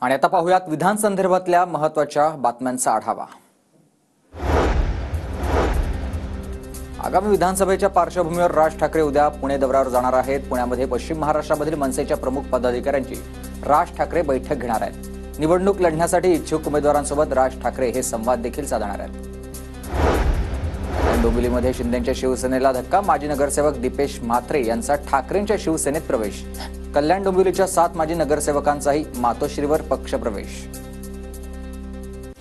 आणि आता पाहूयात विधान संदर्भातल्या महत्त्वाच्या बातम्यांचा आढावा। आगामी विधानसभेच्या पार्श्वभूमीवर राज ठाकरे उद्या पुणे दौऱ्यावर जाणार आहेत। पुण्यामध्ये पश्चिम महाराष्ट्रामधील मनसेच्या प्रमुख पदाधिकाऱ्यांची राज ठाकरे बैठक घेणार आहेत। निवडणूक लढण्यासाठी इच्छुक उमेदवारांसोबत राज ठाकरे हे संवाद देखील साधणार आहेत। डोंबिवलीमध्ये शिंदेंच्या शिवसेनेला धक्का, माजी नगरसेवक दीपेश म्हात्रे यांचा ठाकरेंच्या शिवसेनेत प्रवेश। कल्याण डोंबिवलीच्या 7 माजी नगरसेवकांचाही मातोश्रीवर पक्षप्रवेश।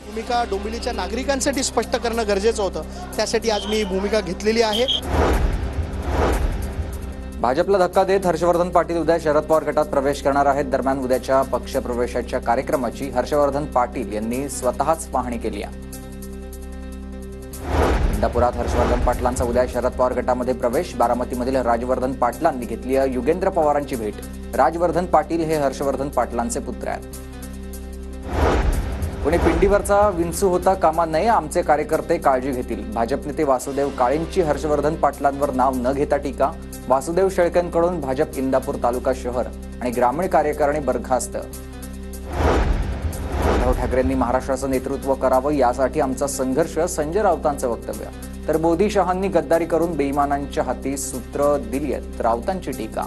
भूमिका डोंबिवलीच्या नागरिकांसाठी स्पष्ट करणं गरजेचं होतं, त्यासाठी आज मी भूमिका घेतलेली आहे। भाजपला धक्का देत हर्षवर्धन पाटील उद्या शरद पवार गटात प्रवेश करणार आहेत। दरम्यान उद्याच्या पक्षप्रवेशाच्या कार्यक्रमाची हर्षवर्धन पाटील यांनी स्वतःच पाहणी केली आहे। इंदापुरात हर्षवर्धन पाटलांचा उद्या शरद पवार गटामध्ये प्रवेश। बारामतीमधील राजवर्धन पाटलांनी घेतली युगेंद्र पवारांची भेट। राजवर्धन पाटील हे हर्षवर्धन पाटलांचे पुत्र आहेत। कोणी पिंडीवरचा विंचू होता कामा नये, आमचे कार्यकर्ते काळजी घेतील। भाजप नेते वासुदेव काळेंची हर्षवर्धन पाटलांवर नाव न घेता टीका। वासुदेव शेळकेंकडून भाजप इंदापूर तालुका शहर आणि ग्रामीण कार्यकारिणी बरखास्त। उद्धव ठाकरेंनी महाराष्ट्राचं नेतृत्व करावं यासाठी आमचा संघर्ष, संजय राऊतांचं वक्तव्य। तर मोदी शहांनी गद्दारी करून बेईमानांच्या हाती सूत्र दिली आहेत, राऊतांची टीका।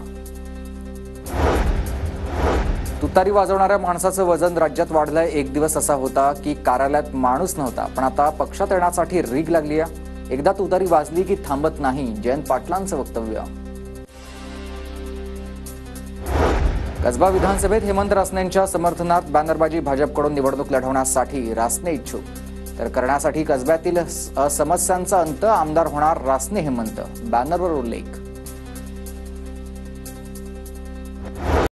तुतारी वाजवणाऱ्या माणसाचं वजन राज्यात वाढलंय। एक दिवस असा होता की कार्यालयात माणूस नव्हता, पण आता पक्षात येण्यासाठी रीग लागली आहे। एकदा तुतारी वाजली की थांबत नाही, जयंत पाटलांचं वक्तव्य। कसबा विधानसभेत हेमंत रासनेंच्या समर्थनात बॅनरबाजी, भाजपकडून निवडणूक लढवण्यासाठी रासने इच्छुक। तर करण्यासाठी कसब्यातील समस्यांचा अंत, आमदार होणार रासने हेमंत, बॅनरवर उल्लेख।